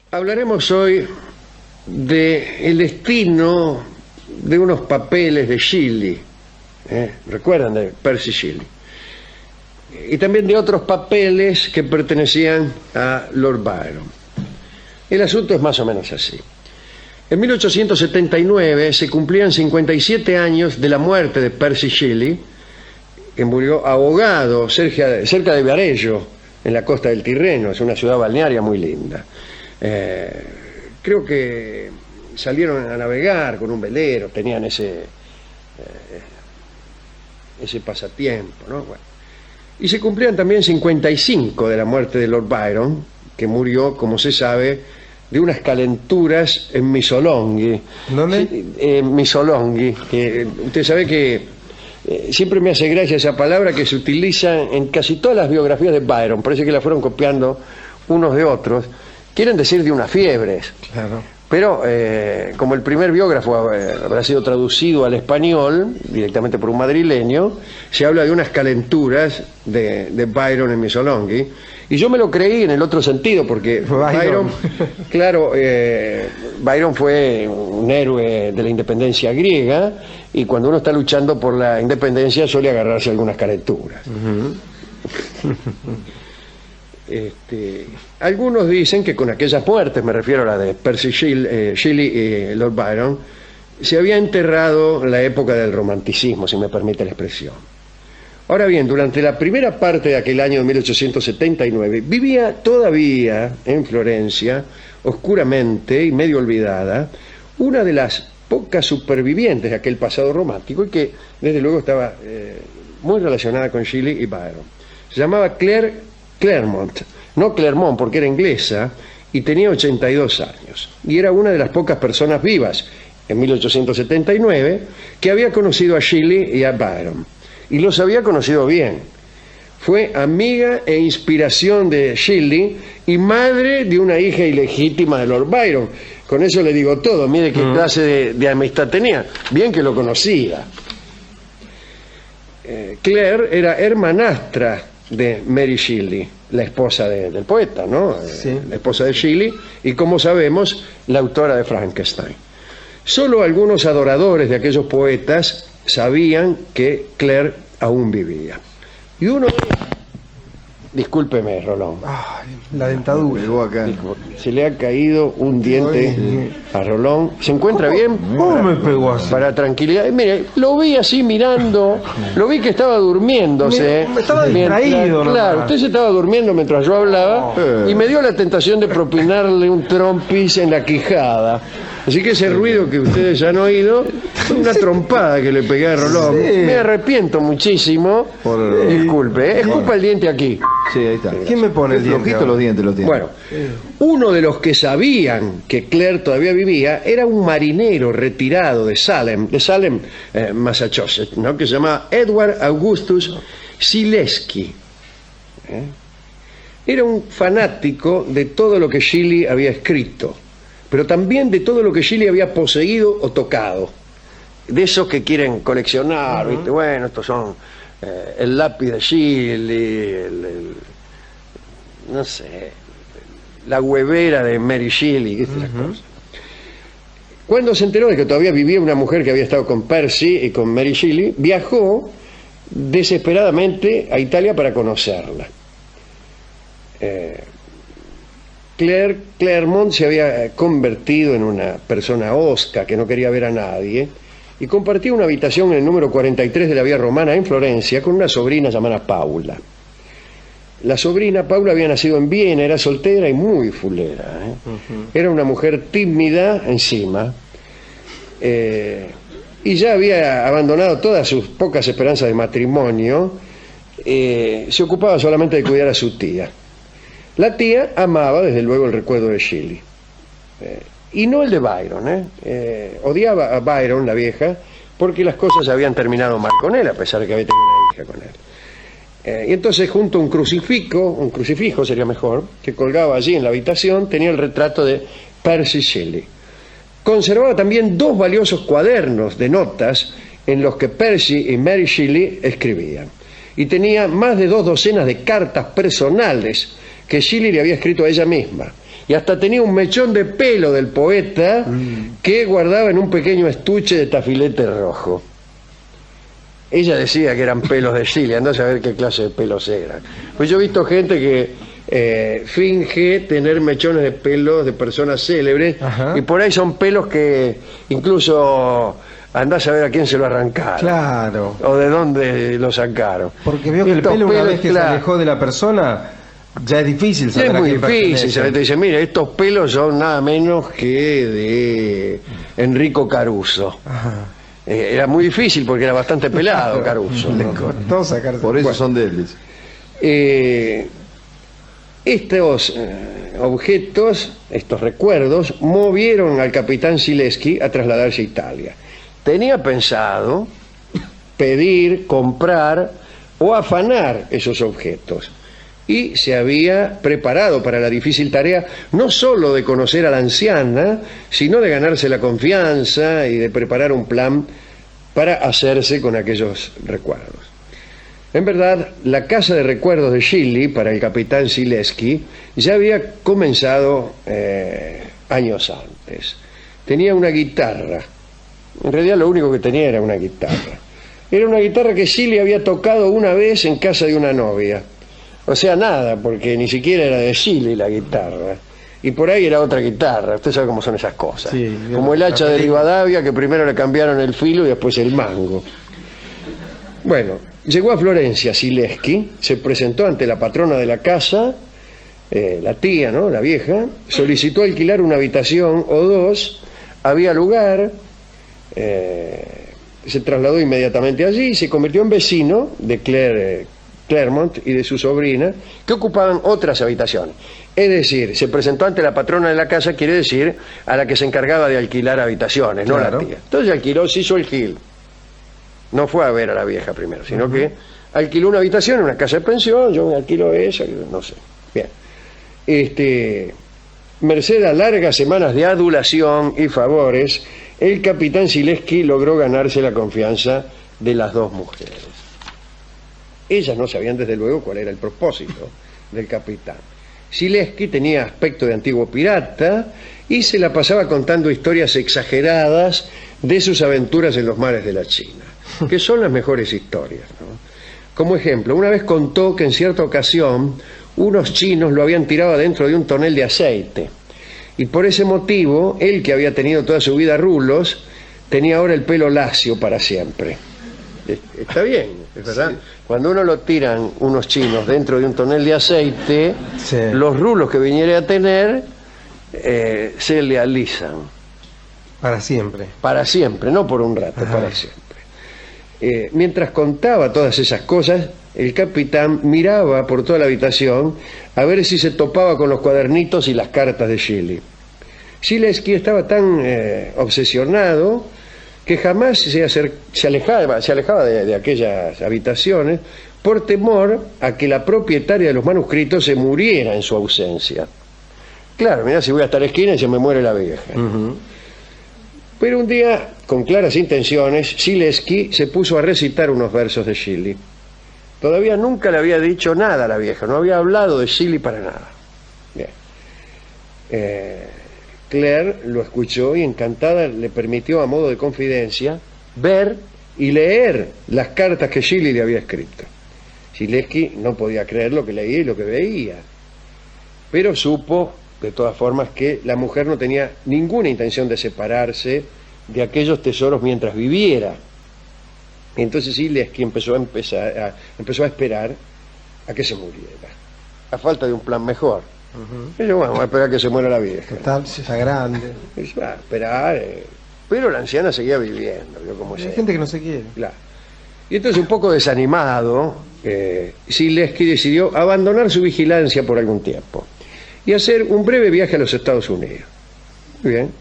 Hablaremos hoy del destino de unos papeles de Shelley, ¿recuerdan de Percy Shelley? Y también de otros papeles que pertenecían a Lord Byron. El asunto es más o menos así. En 1879 se cumplían 57 años de la muerte de Percy Shelley, que murió ahogado cerca de Viareggio, en la costa del Tirreno. Es una ciudad balnearia muy linda. Creo que salieron a navegar con un velero, tenían ese pasatiempo, ¿no? Bueno. Y se cumplían también 55 de la muerte de Lord Byron, que murió, como se sabe, de unas calenturas en Missolonghi. ¿Dónde? En Missolonghi, que usted sabe que siempre me hace gracia esa palabra que se utiliza en casi todas las biografías de Byron. Parece que la fueron copiando unos de otros. Quieren decir de unas fiebres. Claro. Pero como el primer biógrafo habrá sido traducido al español directamente por un madrileño, se habla de unas calenturas de Byron en Missolonghi. Y yo me lo creí en el otro sentido, porque Byron, claro, Byron fue un héroe de la independencia griega, y cuando uno está luchando por la independencia suele agarrarse algunas calenturas. Algunos dicen que con aquellas muertes, me refiero a la de Percy Shelley y Lord Byron, se había enterrado la época del romanticismo, si me permite la expresión. Ahora bien, durante la primera parte de aquel año de 1879, vivía todavía en Florencia, oscuramente y medio olvidada, una de las pocas supervivientes de aquel pasado romántico, y que desde luego estaba muy relacionada con Shelley y Byron. Se llamaba Claire Clairmont, no Clermont porque era inglesa, y tenía 82 años, y era una de las pocas personas vivas en 1879 que había conocido a Shelley y a Byron, y los había conocido bien. Fue amiga e inspiración de Shelley y madre de una hija ilegítima de Lord Byron. Con eso le digo todo. Mire qué clase de amistad tenía, bien que lo conocía. Claire era hermanastra de Mary Shelley, la esposa del poeta, ¿no? Sí. La esposa de Shelley, y como sabemos, la autora de Frankenstein. Solo algunos adoradores de aquellos poetas sabían que Claire aún vivía. Y uno... Discúlpeme, Rolón. Ay, la dentadura. Se le ha caído un diente a Rolón. ¿Se encuentra bien? ¿Cómo me pegó así? Para tranquilidad. Mire, lo vi así mirando, lo vi que estaba durmiéndose. Me estaba distraído, ¿no? Claro, usted se estaba durmiendo mientras yo hablaba y me dio la tentación de propinarle un trompis en la quijada. Así que ese ruido que ustedes han oído fue una trompada que le pegué a Rolón. Sí. Me arrepiento muchísimo. Disculpe, escupa el diente aquí. Sí, ahí está. ¿Quién me pone el diente? Flojito los dientes, los dientes. Bueno, uno de los que sabían que Claire todavía vivía era un marinero retirado de Salem, Massachusetts, ¿no? Que se llama Edward Augustus Zaleski. Era un fanático de todo lo que Shelley había escrito, pero también de todo lo que Shelley había poseído o tocado. De esos que quieren coleccionar, ¿viste? Bueno, estos son el lápiz de Shelley, no sé, la huevera de Mary Shelley, esas cosas. Cuando se enteró de que todavía vivía una mujer que había estado con Percy y con Mary Shelley, viajó desesperadamente a Italia para conocerla. Clairmont se había convertido en una persona hosca que no quería ver a nadie y compartía una habitación en el número 43 de la Vía Romana en Florencia con una sobrina llamada Paula. La sobrina Paula había nacido en Viena, era soltera y muy fulera. Era una mujer tímida encima, y ya había abandonado todas sus pocas esperanzas de matrimonio. Se ocupaba solamente de cuidar a su tía. La tía amaba desde luego el recuerdo de Shelley, y no el de Byron. Odiaba a Byron, la vieja, porque las cosas habían terminado mal con él, a pesar de que había tenido una hija con él. Y entonces, junto a un crucifijo sería mejor, que colgaba allí en la habitación, tenía el retrato de Percy Shelley, conservaba también 2 valiosos cuadernos de notas en los que Percy y Mary Shelley escribían. Y tenía más de 2 docenas de cartas personales que Shelley le había escrito a ella misma. Y hasta tenía un mechón de pelo del poeta que guardaba en un pequeño estuche de tafilete rojo. Ella decía que eran pelos de Shelley, andá a saber qué clase de pelos eran. Pues yo he visto gente que finge tener mechones de pelos de personas célebres. Ajá. Y por ahí son pelos que incluso andás a saber a quién se lo arrancaron. Claro. O de dónde lo sacaron. Porque veo que el Estos pelo, una pelos, vez que se claro, alejó de la persona, ya es difícil saber es a muy quién difícil, pertenece. ¿sabes? Te dice, mire, estos pelos son nada menos que de Enrico Caruso. Ajá. Era muy difícil porque era bastante pelado Caruso, Le ¿no? costó sacarse. Por eso Bueno. son débiles. Estos objetos, estos recuerdos, movieron al capitán Zilewski a trasladarse a Italia. Tenía pensado pedir, comprar o afanar esos objetos. Y se había preparado para la difícil tarea no solo de conocer a la anciana, sino de ganarse la confianza y de preparar un plan para hacerse con aquellos recuerdos. En verdad, la casa de recuerdos de Shelley para el capitán Zilewski ya había comenzado años antes. Tenía una guitarra. En realidad lo único que tenía era una guitarra. Era una guitarra que Shelley había tocado una vez en casa de una novia. O sea, nada, porque ni siquiera era de Shelley la guitarra. Y por ahí era otra guitarra. Usted sabe cómo son esas cosas. Sí, como el hacha de Rivadavia, que primero le cambiaron el filo y después el mango. Bueno, llegó a Florencia Zilewski, se presentó ante la patrona de la casa, la tía, ¿no?, la vieja, solicitó alquilar una habitación o 2, había lugar, se trasladó inmediatamente allí y se convirtió en vecino de Claremont y de su sobrina, que ocupaban otras habitaciones. Es decir, se presentó ante la patrona de la casa, quiere decir a la que se encargaba de alquilar habitaciones, no Claro. la tía. Entonces alquiló, se hizo el gil. No fue a ver a la vieja primero, sino que alquiló una habitación en una casa de pensión, yo me alquilo esa, no sé. Bien. Merced a largas semanas de adulación y favores, el capitán Zilewski logró ganarse la confianza de las 2 mujeres. Ellas no sabían desde luego cuál era el propósito del capitán. Zilewski tenía aspecto de antiguo pirata y se la pasaba contando historias exageradas de sus aventuras en los mares de la China, que son las mejores historias, ¿no? Como ejemplo, una vez contó que en cierta ocasión unos chinos lo habían tirado dentro de un tonel de aceite y por ese motivo, él, que había tenido toda su vida rulos, tenía ahora el pelo lacio para siempre. Está bien, es verdad. Sí. Cuando uno lo tiran unos chinos dentro de un tonel de aceite, Sí. los rulos que viniera a tener se le alisan. Para siempre. Para siempre, no por un rato, Ajá. para siempre. Mientras contaba todas esas cosas, el capitán miraba por toda la habitación a ver si se topaba con los cuadernitos y las cartas de Shelley. Zilewski estaba tan obsesionado que jamás se alejaba de aquellas habitaciones por temor a que la propietaria de los manuscritos se muriera en su ausencia. Claro, mirá, si voy hasta la esquina y se me muere la vieja. Pero un día, con claras intenciones, Zilewski se puso a recitar unos versos de Shelley. Todavía nunca le había dicho nada a la vieja, no había hablado de Shelley para nada. Bien. Claire lo escuchó y encantada le permitió, a modo de confidencia, ver y leer las cartas que Shelley le había escrito. Zilewski no podía creer lo que leía y lo que veía, pero supo de todas formas que la mujer no tenía ninguna intención de separarse de aquellos tesoros mientras viviera. Y entonces Zilewski empezó a esperar a que se muriera, a falta de un plan mejor. Y yo, bueno, vamos a esperar a que se muera la vieja. Total, ya grande. Y yo, va a esperar, pero la anciana seguía viviendo, ¿vio cómo Hay es? gente que no se quiere. Claro. Y entonces, un poco desanimado, Zilewski decidió abandonar su vigilancia por algún tiempo y hacer un breve viaje a los Estados Unidos. Muy bien.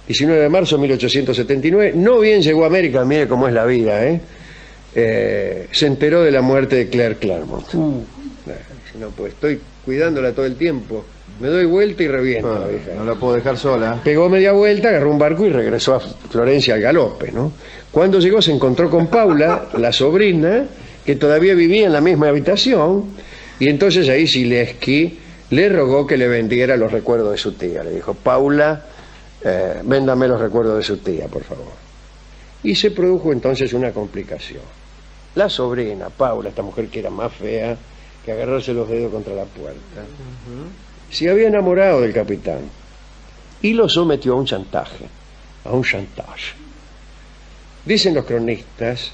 19 de marzo de 1879, no bien llegó a América, mire cómo es la vida, se enteró de la muerte de Claire Claremont. Si no, pues estoy cuidándola todo el tiempo Me doy vuelta y reviento. Ah, la vieja. no la puedo dejar sola. Pegó media vuelta, agarró un barco y regresó a Florencia al galope, ¿no? Cuando llegó se encontró con Paula, la sobrina, que todavía vivía en la misma habitación, y entonces ahí Zilewski le rogó que le vendiera los recuerdos de su tía. Le dijo, Paula, véndame los recuerdos de su tía, por favor. Y se produjo entonces una complicación. La sobrina, Paula, esta mujer que era más fea que agarrarse los dedos contra la puerta, se había enamorado del capitán y lo sometió a un chantaje, a un chantage. Dicen los cronistas,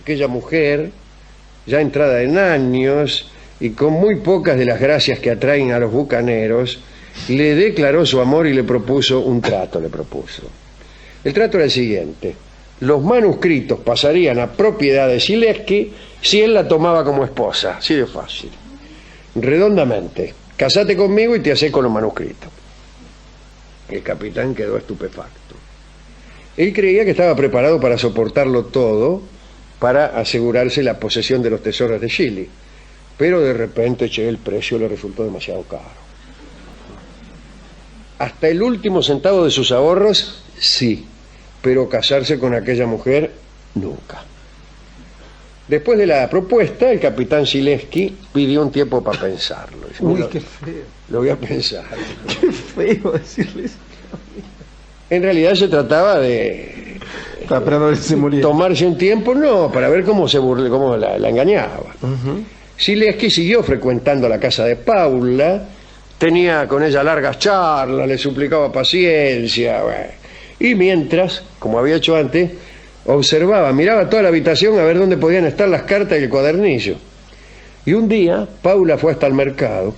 aquella mujer, ya entrada en años y con muy pocas de las gracias que atraen a los bucaneros, le declaró su amor y le propuso un trato, le propuso. El trato era el siguiente: los manuscritos pasarían a propiedad de Zilewski si él la tomaba como esposa, así de fácil. Redondamente, casate conmigo y te hacés con los manuscritos. El capitán quedó estupefacto. Él creía que estaba preparado para soportarlo todo, para asegurarse la posesión de los tesoros de Chile, pero de repente, el precio le resultó demasiado caro. Hasta el último centavo de sus ahorros, sí, pero casarse con aquella mujer, nunca. Después de la propuesta, el capitán Zilewski pidió un tiempo para pensarlo. Dice, Uy, qué feo. Lo voy a pensar. Qué feo decirles. En realidad se trataba de Para no se muriera. tomarse un tiempo, no, para ver cómo se cómo la engañaba. Zilewski siguió frecuentando la casa de Paula, tenía con ella largas charlas, le suplicaba paciencia, bueno. Y mientras, como había hecho antes, observaba, miraba toda la habitación a ver dónde podían estar las cartas y el cuadernillo. Y un día, Paula fue hasta el mercado,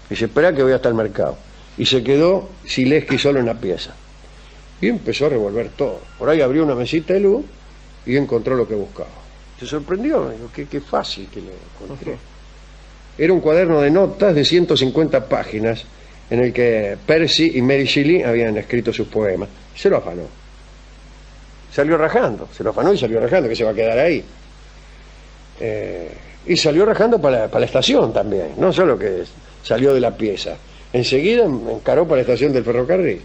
y dice, espera que voy hasta el mercado. Y se quedó Zilewski solo en la pieza. Y empezó a revolver todo. Por ahí abrió una mesita de luz y encontró lo que buscaba. Se sorprendió, dijo, qué fácil que lo encontré. Era un cuaderno de notas de 150 páginas en el que Percy y Mary Shelley habían escrito sus poemas. Se lo afanó. Salió rajando, se lo afanó y salió rajando, que se va a quedar ahí. Y salió rajando para la estación también, no solo que salió de la pieza. Enseguida encaró para la estación del ferrocarril.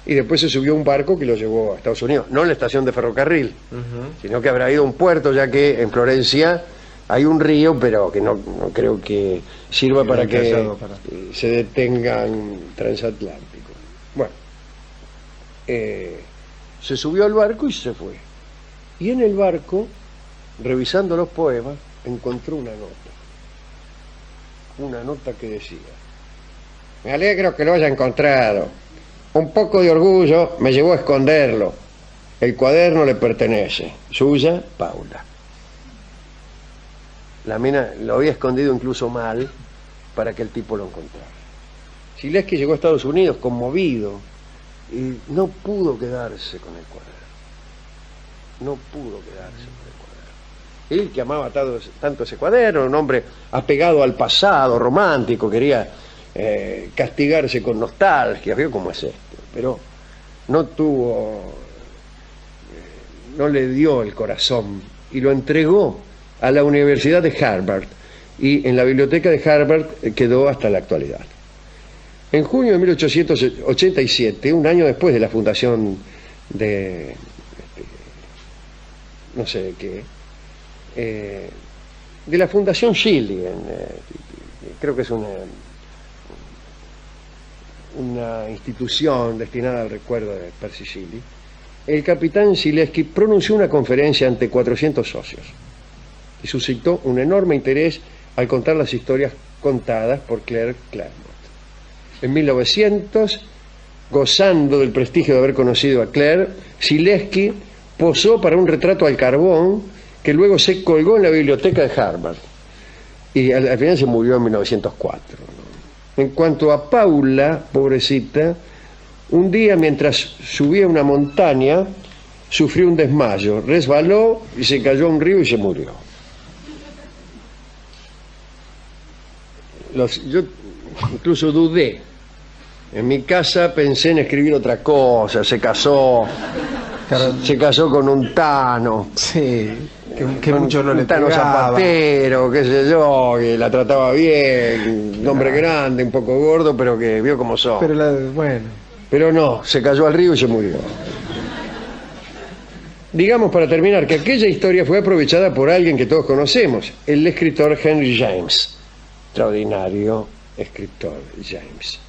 Y después se subió a un barco que lo llevó a Estados Unidos, no en la estación de ferrocarril, sino que habrá ido a un puerto, ya que en Florencia hay un río, pero que no creo que sirva para que se detengan transatlánticos. Bueno, se subió al barco y se fue. Y en el barco, revisando los poemas, encontró una nota que decía: me alegro que lo haya encontrado. Un poco de orgullo me llevó a esconderlo. El cuaderno le pertenece. Suya, Paula. La mina lo había escondido incluso mal para que el tipo lo encontrara. Zilewski llegó a Estados Unidos conmovido y no pudo quedarse con el cuaderno. No pudo quedarse con el cuaderno. Él que amaba tanto ese cuaderno, un hombre apegado al pasado, romántico, quería castigarse con nostalgia, vio cómo es esto, pero no le dio el corazón y lo entregó a la Universidad de Harvard, y en la biblioteca de Harvard quedó hasta la actualidad. En junio de 1887, un año después de la fundación de no sé de qué, de la Fundación Chile, creo que es una institución destinada al recuerdo de Percy Shelley, el capitán Zilewski pronunció una conferencia ante 400 socios y suscitó un enorme interés al contar las historias contadas por Claire Clairmont. En 1900, gozando del prestigio de haber conocido a Claire, Zilewski posó para un retrato al carbón que luego se colgó en la biblioteca de Harvard, y al final se murió en 1904. En cuanto a Paula, pobrecita, un día mientras subía una montaña sufrió un desmayo, resbaló y se cayó a un río y se murió. Yo incluso dudé. En mi casa pensé en escribir otra cosa. Se casó con un tano. Sí. que mucho no le un Tano pegaba. Zapatero, qué sé yo, que la trataba bien, un hombre grande, un poco gordo, pero que vio cómo son. Bueno, Pero no, se cayó al río y se murió. Digamos, para terminar, que aquella historia fue aprovechada por alguien que todos conocemos, el escritor Henry James. Extraordinario escritor James.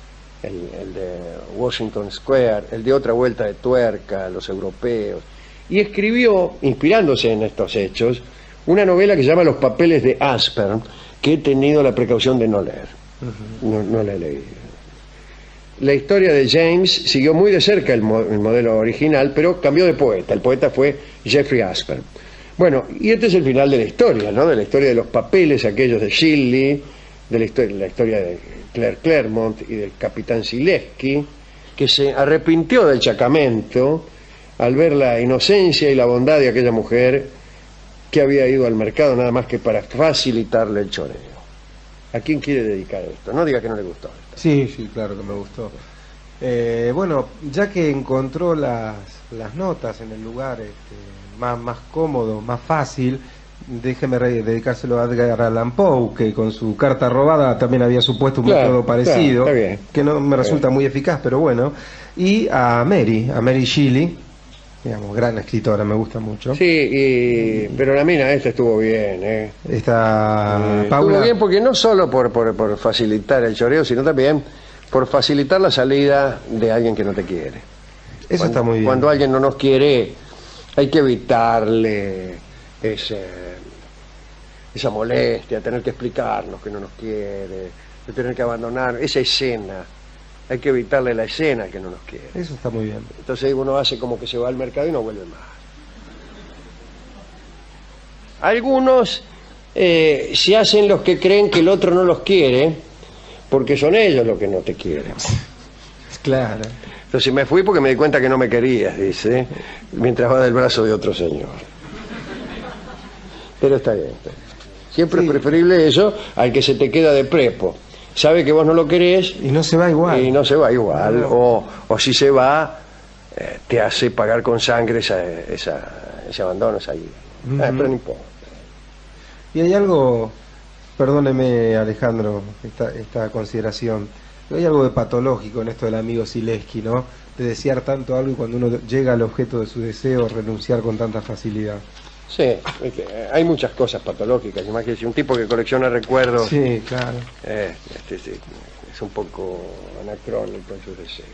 El de Washington Square, el de Otra Vuelta de Tuerca, Los Europeos. Y escribió, inspirándose en estos hechos, una novela que se llama Los Papeles de Aspern, que he tenido la precaución de no leer. No la he leído. La historia de James siguió muy de cerca el modelo original, pero cambió de poeta. El poeta fue Jeffrey Aspern. Bueno, y este es el final de la historia, ¿no? De la historia de los papeles, aquellos de Shirley, de la historia de Claire Claremont y del capitán Zilewski, que se arrepintió del chacamento al ver la inocencia y la bondad de aquella mujer que había ido al mercado nada más que para facilitarle el choreo. ¿A quién quiere dedicar esto? No diga que no le gustó esto. sí, claro que me gustó. Bueno, ya que encontró las notas en el lugar más cómodo, más fácil, déjeme dedicárselo a Edgar Allan Poe, que con su carta robada también había supuesto un método parecido, está bien. que no me resulta muy eficaz, pero bueno. Y a Mary Shelley, digamos, gran escritora, me gusta mucho. Sí, pero la mina esta estuvo bien, Esta Paula. Estuvo bien porque no solo por facilitar el choreo, sino también por facilitar la salida de alguien que no te quiere. Eso está muy bien. Cuando alguien no nos quiere, hay que evitarle esa molestia, tener que explicarnos que no nos quiere, de tener que abandonar esa escena. Hay que evitarle la escena que no nos quiere. Eso está muy bien. Entonces uno hace como que se va al mercado y no vuelve más. Algunos se hacen los que creen que el otro no los quiere porque son ellos los que no te quieren. Claro. Entonces me fui porque me di cuenta que no me querías, dice, mientras va del brazo de otro señor. Pero está bien. Siempre es preferible eso al que se te queda de prepo. Sabe que vos no lo querés y no se va igual. Y no se va igual. O si se va, te hace pagar con sangre ese abandono, esa ira. Pero no importa. Y hay algo, perdóneme Alejandro, esta consideración, hay algo de patológico en esto del amigo Zilewski, ¿no? De desear tanto algo y cuando uno llega al objeto de su deseo, renunciar con tanta facilidad. Sí, hay muchas cosas patológicas. Imagínese, un tipo que colecciona recuerdos. Sí, claro. Es un poco anacrónico en sus deseos.